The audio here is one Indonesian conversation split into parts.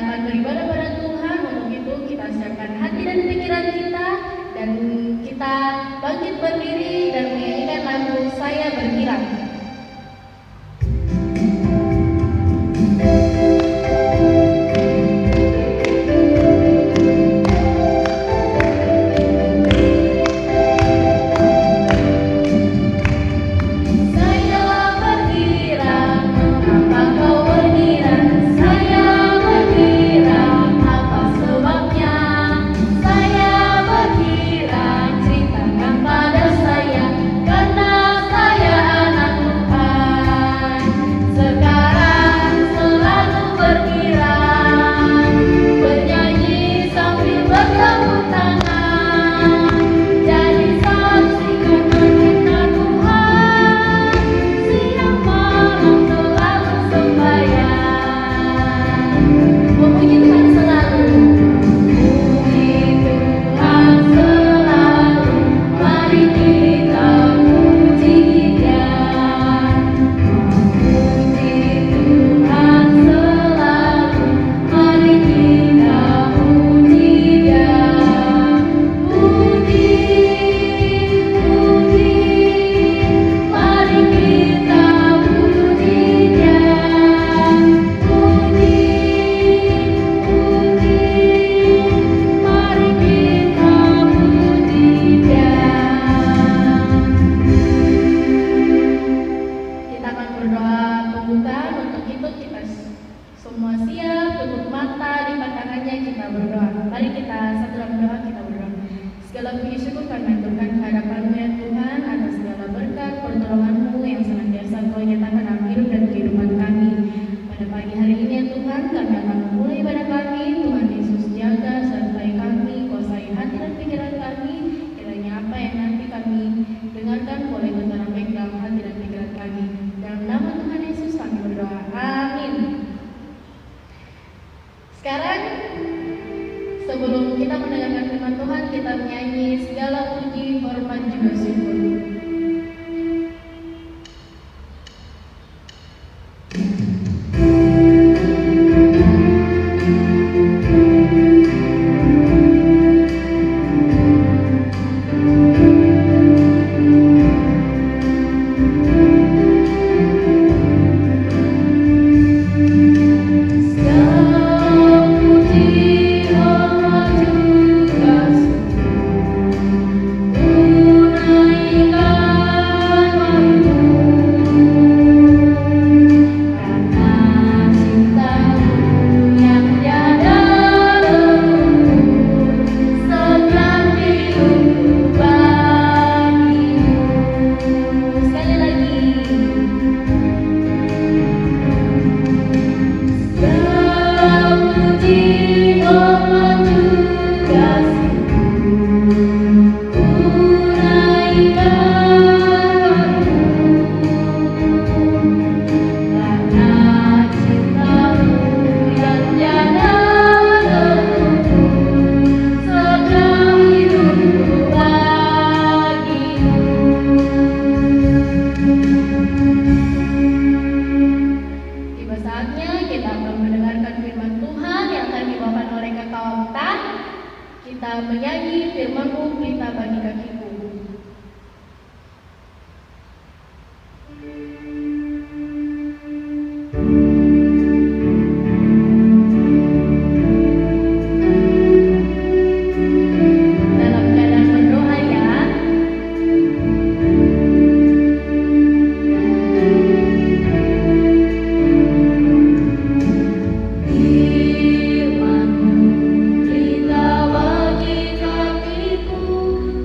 akan beribadah pada Tuhan. Untuk itu kita siapkan hati dan pikiran kita, dan kita bangkit berdiri dan menyanyikan lagu Saya Berkirang. Sebelum kita mendengarkan firman Tuhan, kita menyanyi segala puji, hormat, juga syukur.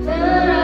Terang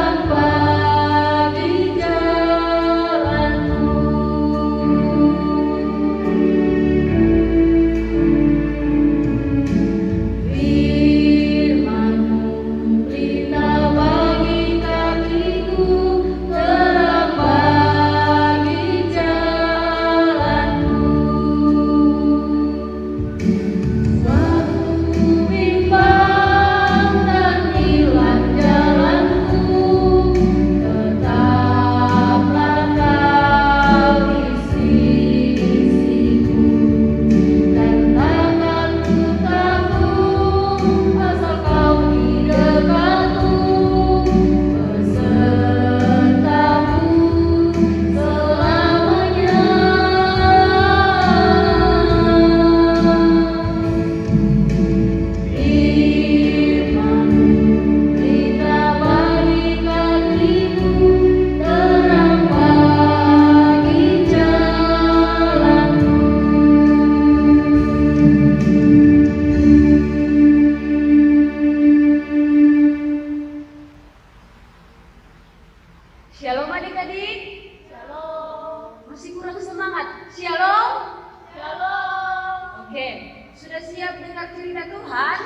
Oke, sudah siap dengar cerita Tuhan?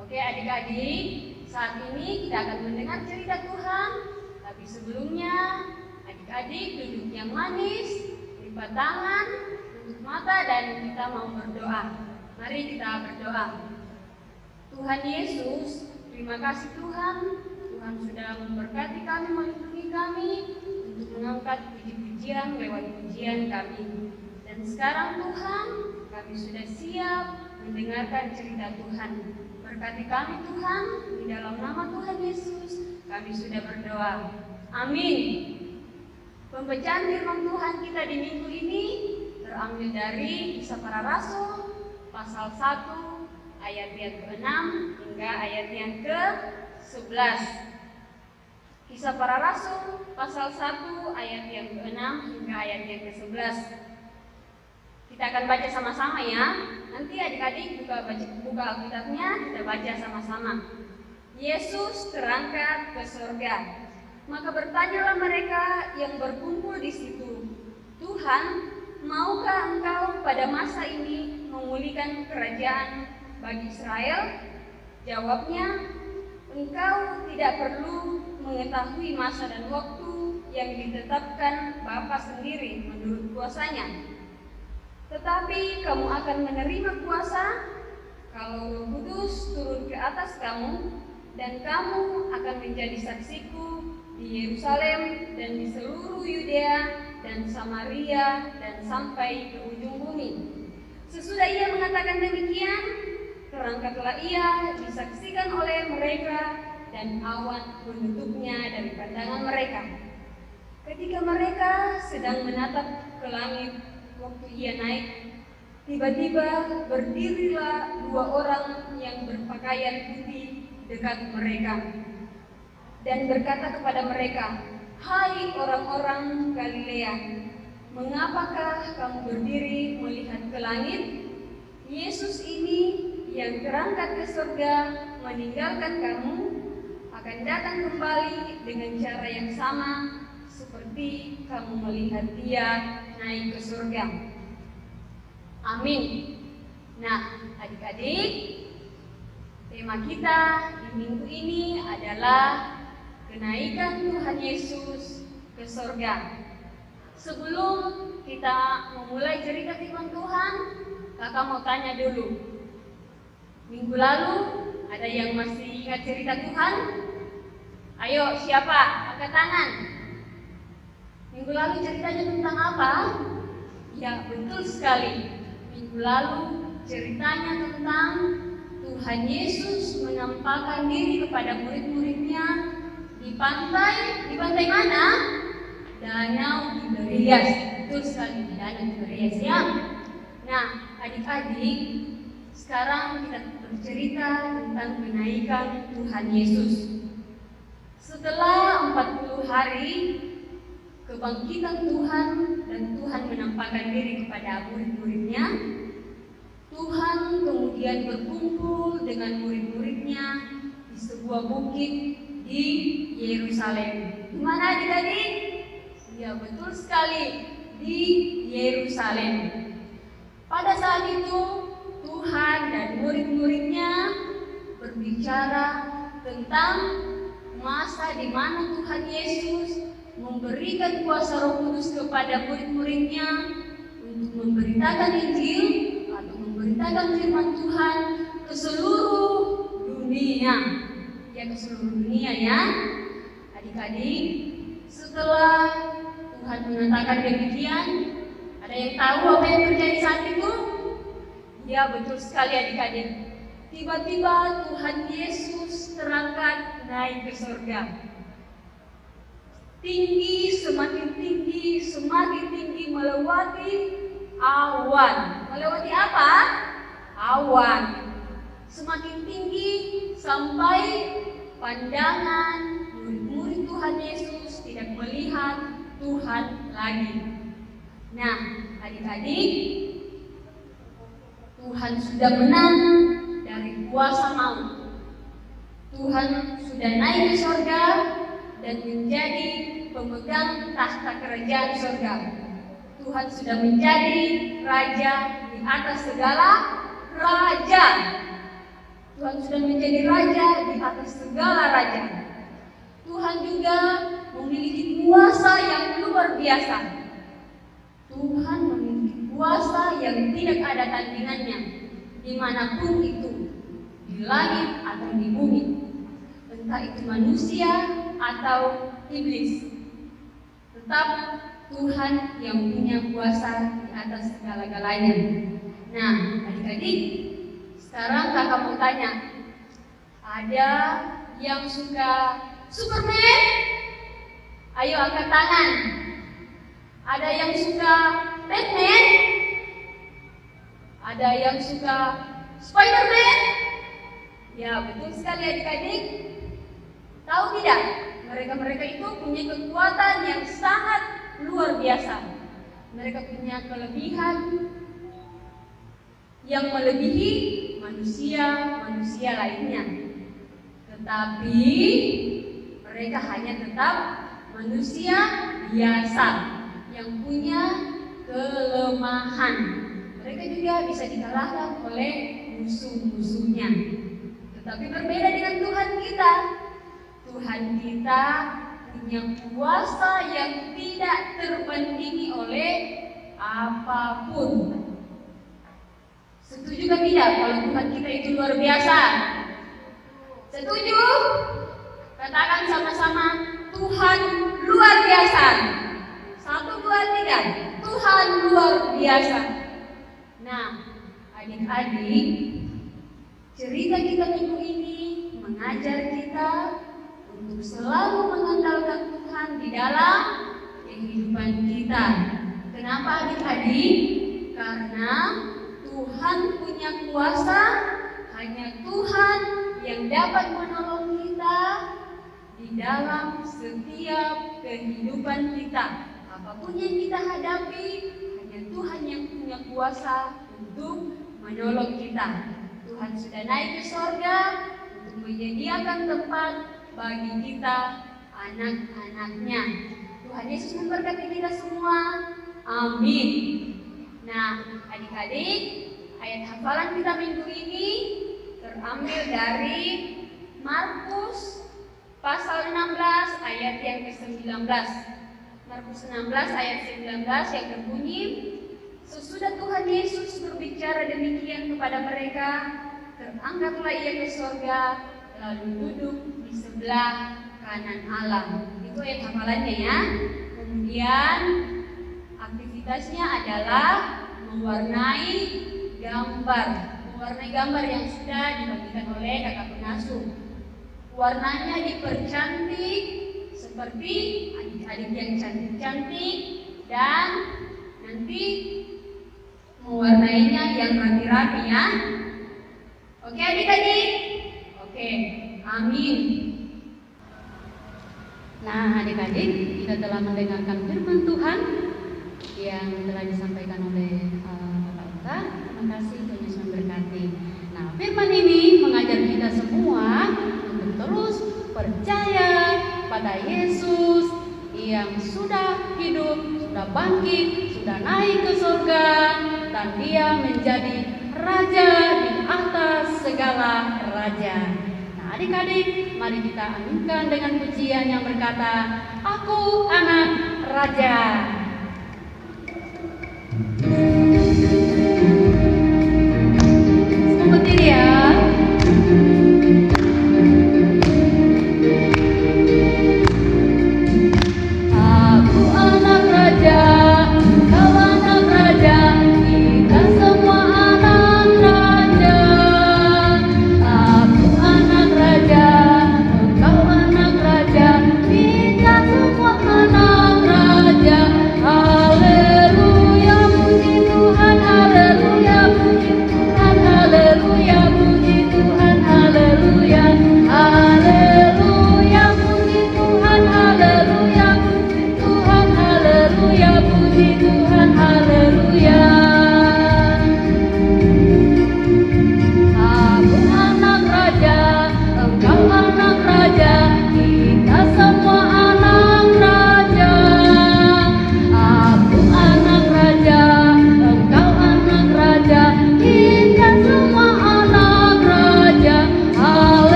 Oke adik-adik, saat ini kita akan mendengar cerita Tuhan. Tapi sebelumnya, adik-adik duduk yang manis, lipat tangan, tutup mata, dan kita mau berdoa. Mari kita berdoa. Tuhan Yesus, terima kasih Tuhan. Tuhan sudah memberkati kami, melindungi kami untuk mengangkat puji-pujian lewat pujian kami. Dan sekarang Tuhan, kami sudah siap mendengarkan cerita Tuhan. Berkati kami Tuhan, di dalam nama Tuhan Yesus, kami sudah berdoa. Amin. Pembacaan firman Tuhan kita di minggu ini terambil dari Kisah Para Rasul, pasal 1, ayat yang ke-6 hingga ayat yang ke-11. Kisah Para Rasul, pasal 1, ayat yang ke-6 hingga ayat yang ke-11. Kita akan baca sama-sama ya. Nanti adik-adik buka Alkitabnya, kita baca sama-sama. Yesus terangkat ke surga. Maka bertanyalah mereka yang berkumpul di situ, Tuhan, maukah Engkau pada masa ini memulihkan kerajaan bagi Israel? Jawabnya, Engkau tidak perlu mengetahui masa dan waktu yang ditetapkan Bapa sendiri menurut kuasanya. Tetapi kamu akan menerima kuasa kalau Roh Kudus turun ke atas kamu, dan kamu akan menjadi saksiku di Yerusalem dan di seluruh Yudea dan Samaria dan sampai ke ujung bumi. Sesudah ia mengatakan demikian, terangkatlah ia disaksikan oleh mereka, dan awan menutupnya dari pandangan mereka. Ketika mereka sedang menatap ke langit, waktu ia naik, tiba-tiba berdirilah 2 orang yang berpakaian putih dekat mereka dan berkata kepada mereka, "Hai orang-orang Galilea, mengapakah kamu berdiri melihat ke langit? Yesus ini yang terangkat ke surga meninggalkan kamu akan datang kembali dengan cara yang sama seperti kamu melihat dia naik ke surga." Amin. Nah, adik-adik, tema kita di minggu ini adalah kenaikan Tuhan Yesus ke surga. Sebelum kita memulai cerita firman Tuhan, kakak mau tanya dulu. Minggu lalu ada yang masih ingat cerita Tuhan? Ayo, siapa? Angkat tangan. Minggu lalu ceritanya tentang apa? Ya, betul sekali. Minggu lalu ceritanya tentang Tuhan Yesus menampakkan diri kepada murid-muridnya di pantai mana? Danau Tiberias. Betul sekali, di Danau Tiberias ya. Nah, adik-adik, sekarang kita bercerita tentang kenaikan Tuhan Yesus. Setelah 40 hari kebangkitan Tuhan dan Tuhan menampakkan diri kepada murid-muridnya, Tuhan kemudian berkumpul dengan murid-muridnya di sebuah bukit di Yerusalem. Di mana adik-adik? Ya, betul sekali, di Yerusalem. Pada saat itu Tuhan dan murid-muridnya berbicara tentang masa di mana Tuhan Yesus memberikan kuasa Roh Kudus kepada murid-muridnya untuk memberitakan Injil atau memberitakan firman Tuhan ke seluruh dunia. Ya, ke seluruh dunia ya. Adik-adik, setelah Tuhan mengatakan demikian, ada yang tahu apa yang terjadi saat itu? Ya, betul sekali adik-adik. Tiba-tiba Tuhan Yesus terangkat naik ke surga. Tinggi, semakin tinggi melewati awan. Melewati apa? Awan. Semakin tinggi sampai pandangan murid-murid Tuhan Yesus tidak melihat Tuhan lagi. Nah, adik-adik, Tuhan sudah menang dari kuasa maut. Tuhan sudah naik ke surga dan menjadi pemegang tahta kerajaan surga. Tuhan sudah menjadi raja di atas segala raja. Tuhan sudah menjadi raja di atas segala raja. Tuhan juga memiliki kuasa yang luar biasa. Tuhan memiliki kuasa yang tidak ada tandingannya dimanapun itu, di langit atau di bumi, entah itu manusia atau iblis. Tetap Tuhan yang punya kuasa di atas segala-galanya. Nah, adik-adik, sekarang kakak mau tanya, ada yang suka Superman? Ayo angkat tangan. Ada yang suka Batman? Ada yang suka Spiderman? Ya, betul sekali adik-adik. Tahu tidak? Mereka-mereka itu punya kekuatan yang sangat luar biasa. Mereka punya kelebihan yang melebihi manusia-manusia lainnya. Tetapi mereka hanya tetap manusia biasa yang punya kelemahan. Mereka juga bisa dikalahkan oleh musuh-musuhnya. Tetapi berbeda dengan Tuhan kita. Tuhan kita punya kuasa yang tidak terbandingi oleh apapun. Setuju kan tidak kalau Tuhan kita itu luar biasa? Setuju? Katakan sama-sama, Tuhan luar biasa. 1, 2, 3. Tuhan luar biasa. Nah, adik-adik, cerita kita minggu ini mengajar kita untuk selalu mengandalkan Tuhan di dalam kehidupan kita. Kenapa adik-adik? Karena Tuhan punya kuasa, hanya Tuhan yang dapat menolong kita di dalam setiap kehidupan kita. Apapun yang kita hadapi, hanya Tuhan yang punya kuasa untuk menolong kita. Tuhan sudah naik ke sorga untuk menyediakan tempat bagi kita, anak-anaknya. Tuhan Yesus memberkati kita semua. Amin. Nah, adik-adik, ayat hafalan kita minggu ini terambil dari Markus pasal 16 ayat yang ke-19. Markus 16 ayat 19 yang berbunyi, sesudah Tuhan Yesus berbicara demikian kepada mereka, terangkatlah ia ke sorga, lalu duduk di sebelah kanan Allah. Itu ayat hafalannya ya. Kemudian aktivitasnya adalah mewarnai gambar yang sudah dibagikan oleh kakak pengasuh. Warnanya dipercantik seperti adik-adik yang cantik-cantik, dan nanti mewarnainya yang rapi-rapi ya. Oke adik-adik? Oke, amin. Nah, adik-adik, kita telah mendengarkan firman Tuhan yang telah disampaikan oleh Bapak Uta. Terima kasih, Tuhan Yesus memberkati. Nah, firman ini mengajar kita semua untuk terus percaya pada Yesus yang sudah hidup, sudah bangkit, sudah naik ke surga, dan Dia menjadi Raja di atas segala raja. Nah, adik-adik, mari kita aminkan dengan pujian yang berkata, Aku anak Raja. Semua berdiri ya. Aku anak raja, kau anak raja, kita semua anak raja. Aku anak raja, kau anak raja, kita semua anak raja.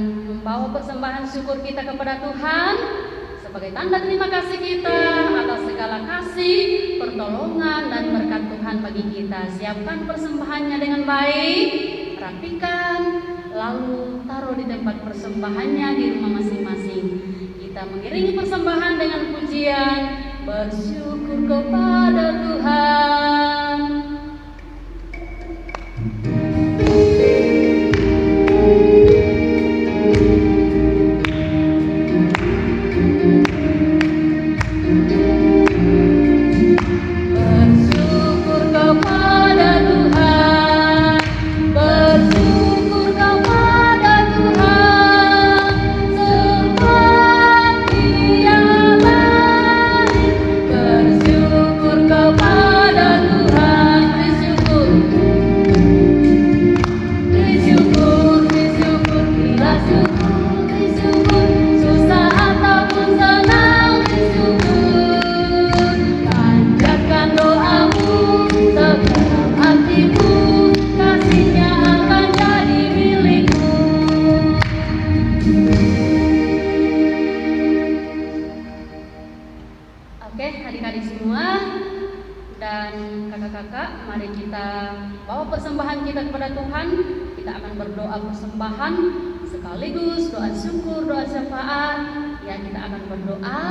membawa persembahan syukur kita kepada Tuhan sebagai tanda terima kasih kita atas segala kasih, pertolongan, dan berkat Tuhan bagi kita. Siapkan persembahannya dengan baik, rapikan, lalu taruh di tempat persembahannya di rumah masing-masing. Kita mengiringi persembahan dengan pujian, bersyukur kepada Tuhan. Persembahan sekaligus doa syukur, doa syafaat. Ya, kita akan berdoa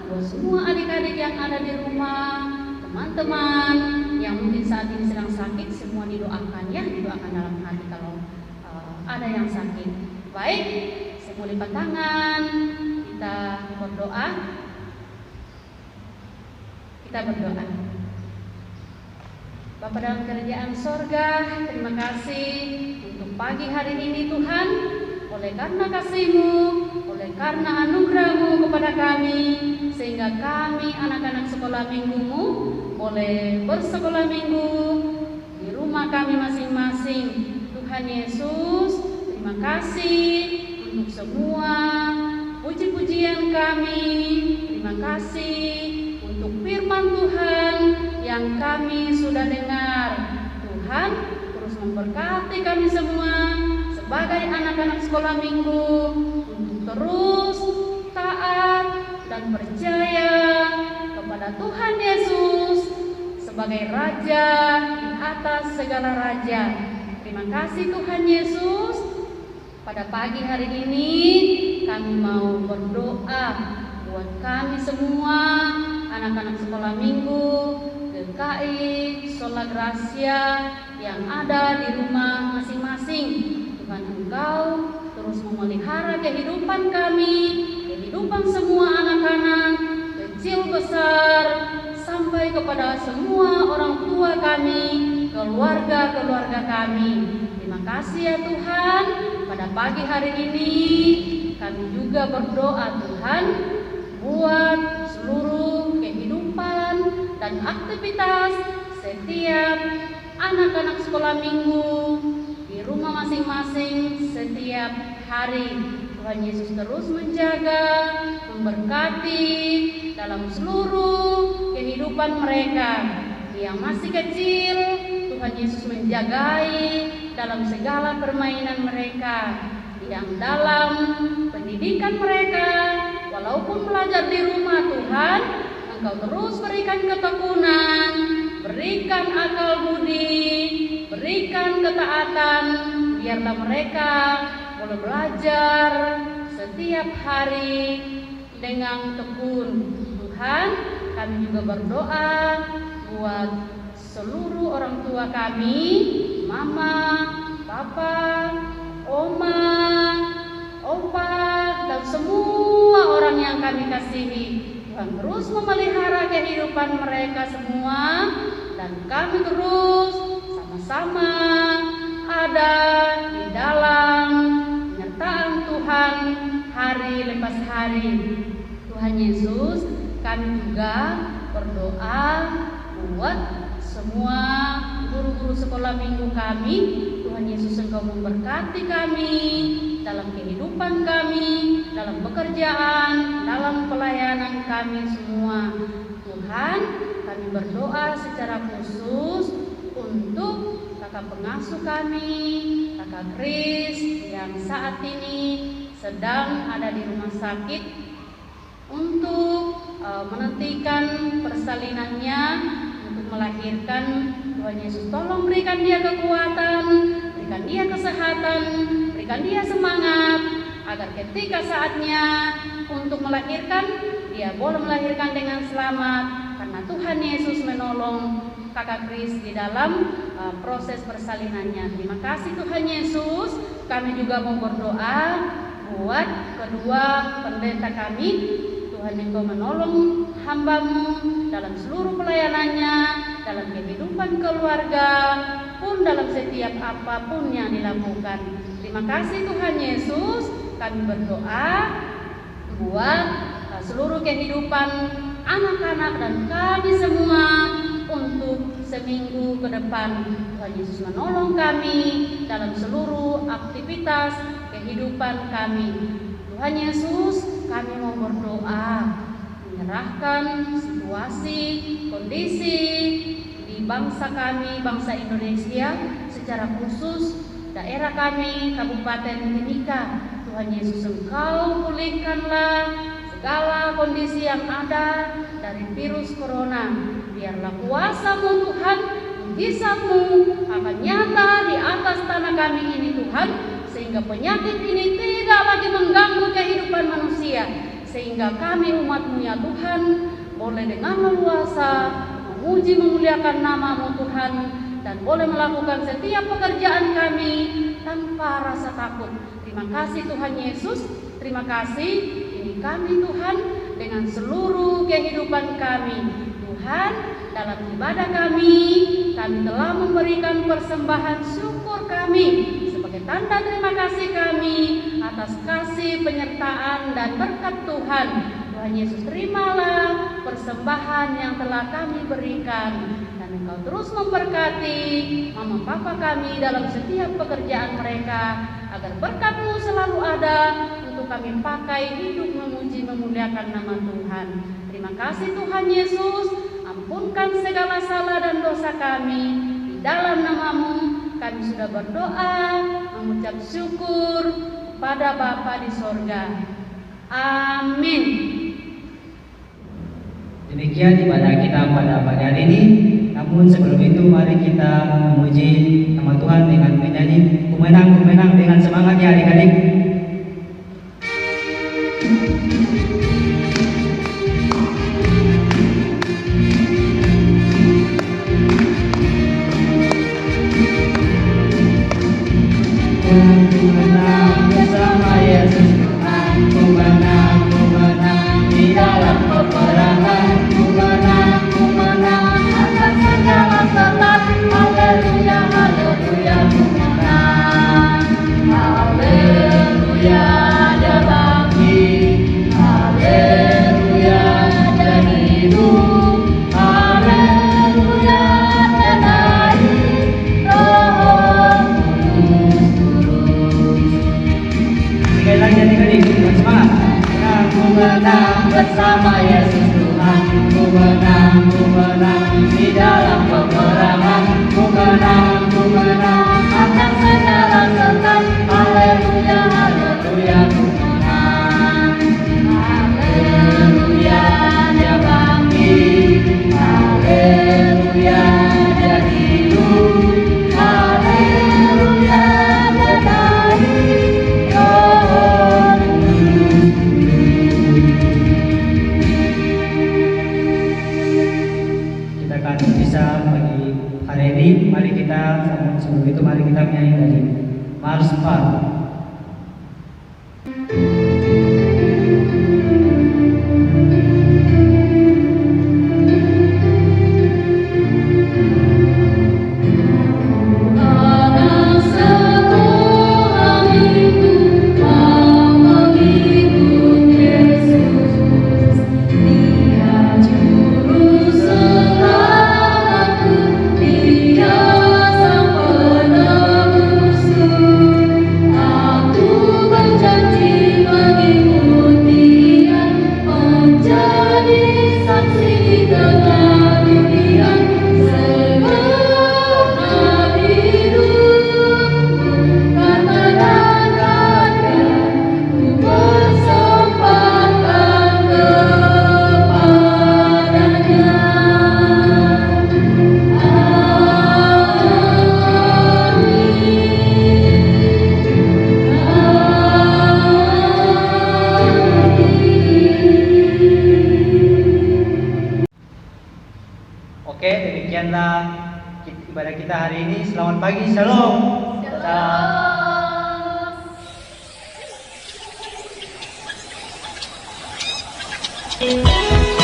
buat semua adik-adik yang ada di rumah, teman-teman yang mungkin saat ini sedang sakit, semua didoakan ya, didoakan dalam hati kalau ada yang sakit. Baik, semua lipat tangan, kita berdoa. Kita berdoa. Bapa dalam kerajaan sorga, terima kasih untuk pagi hari ini Tuhan, oleh karena kasih-Mu, oleh karena anugerah-Mu kepada kami, sehingga kami anak-anak sekolah minggu-Mu boleh bersekolah minggu di rumah kami masing-masing. Tuhan Yesus, terima kasih untuk semua puji-pujian kami. Terima kasih untuk firman Tuhan yang kami sudah dengar. Tuhan, terus memberkati kami semua sebagai anak-anak sekolah minggu untuk terus taat dan percaya kepada Tuhan Yesus sebagai Raja di atas segala raja. Terima kasih Tuhan Yesus. Pada pagi hari ini kami mau berdoa buat kami semua anak-anak sekolah minggu GKI Sola Gracia yang ada di rumah masing-masing. Tuhan, Engkau terus memelihara kehidupan kami, kehidupan semua anak-anak kecil besar, sampai kepada semua orang tua kami, keluarga-keluarga kami. Terima kasih ya Tuhan. Pada pagi hari ini kami juga berdoa Tuhan buat seluruh kehidupan dan aktivitas setiap anak-anak sekolah minggu di rumah masing-masing setiap hari. Tuhan Yesus terus menjaga, memberkati dalam seluruh kehidupan mereka. Yang masih kecil, Tuhan Yesus menjagai dalam segala permainan mereka, yang dalam pendidikan mereka, walaupun belajar di rumah Tuhan, Engkau terus berikan ketekunan, berikan akal budi, berikan ketaatan, biarlah mereka boleh belajar setiap hari dengan tekun. Tuhan, kami juga berdoa buat seluruh orang tua kami, mama, papa, oma, opa, dan semua orang yang kami kasihi. Tuhan terus memelihara kehidupan mereka semua, dan kami terus sama-sama ada di dalam penyertaan Tuhan hari lepas hari. Tuhan Yesus, kami juga berdoa buat semua guru-guru sekolah minggu kami. Tuhan Yesus, Engkau memberkati kami dalam kehidupan kami, dalam pekerjaan, dalam pelayanan kami semua. Tuhan, kami berdoa secara khusus untuk kakak pengasuh kami, kakak Kris, yang saat ini sedang ada di rumah sakit untuk menantikan persalinannya untuk melahirkan. Tuhan Yesus tolong berikan dia kekuatan, berikan dia kesehatan, berikan dia semangat, agar ketika saatnya untuk melahirkan, dia boleh melahirkan dengan selamat, karena Tuhan Yesus menolong kakak Kris di dalam proses persalinannya. Terima kasih Tuhan Yesus. Kami juga mau berdoa buat kedua pendeta kami. Tuhan Engkau menolong hamba-Mu dalam seluruh pelayanannya, dalam kehidupan keluarga, pun dalam setiap apapun yang dilakukan. Terima kasih Tuhan Yesus. Kami berdoa buat seluruh kehidupan anak-anak dan kami semua untuk seminggu ke depan. Tuhan Yesus menolong kami dalam seluruh aktivitas kehidupan kami. Tuhan Yesus, kami mau berdoa menyerahkan situasi, kondisi di bangsa kami, bangsa Indonesia, secara khusus daerah kami, Kabupaten Timika. Tuhan Yesus, Engkau pulihkanlah segala kondisi yang ada dari virus corona. Biarlah kuasa-Mu Tuhan, mujizat-Mu akan nyata di atas tanah kami ini Tuhan, sehingga penyakit ini tidak lagi mengganggu kehidupan manusia, sehingga kami umat-Mu ya Tuhan boleh dengan leluasa memuji memuliakan nama-Mu Tuhan, dan boleh melakukan setiap pekerjaan kami tanpa rasa takut. Terima kasih Tuhan Yesus, terima kasih. Ini kami Tuhan dengan seluruh kehidupan kami. Tuhan, dalam ibadah kami telah memberikan persembahan syukur kami sebagai tanda terima kasih kami atas kasih, penyertaan, dan berkat Tuhan. Tuhan Yesus, terimalah persembahan yang telah kami berikan, dan Engkau terus memberkati mama papa kami dalam setiap pekerjaan mereka, agar berkat-Mu selalu ada untuk kami pakai hidup memuji memuliakan nama Tuhan. Terima kasih Tuhan Yesus, ampunkan segala salah dan dosa kami. Di dalam nama-Mu kami sudah berdoa, mengucap syukur pada Bapa di sorga. Amin. Demikian ibadah kita pada pagi hari ini. Namun sebelum itu mari kita memuji nama Tuhan dengan menyanyi "Ku Menang" dengan semangat ya adik-adik. Ku menang bersama Yesus Tuhan, ku menang di dalam peperangan, ku menang atas segala setan. Haleluya, haleluya, ku menang. Haleluya, dia bangkit. Haleluya, dia hidup. Haleluya, dia naik. Roh Kudus turun. Sekali lagi adik-adik, dengan semangat. Ku menang bersama Yesus Tuhan, ku menang di dalam peperangan, ku menang atas segala setan. Haleluya, haleluya, ku menang. Haleluya, dia bangkit. Haleluya, dia hidup. Haleluya, dia naik. Roh kita akan bisa pagi hari ini. Mari kita sebelum itu kita hari ini. Selamat pagi, shalom. Shalom.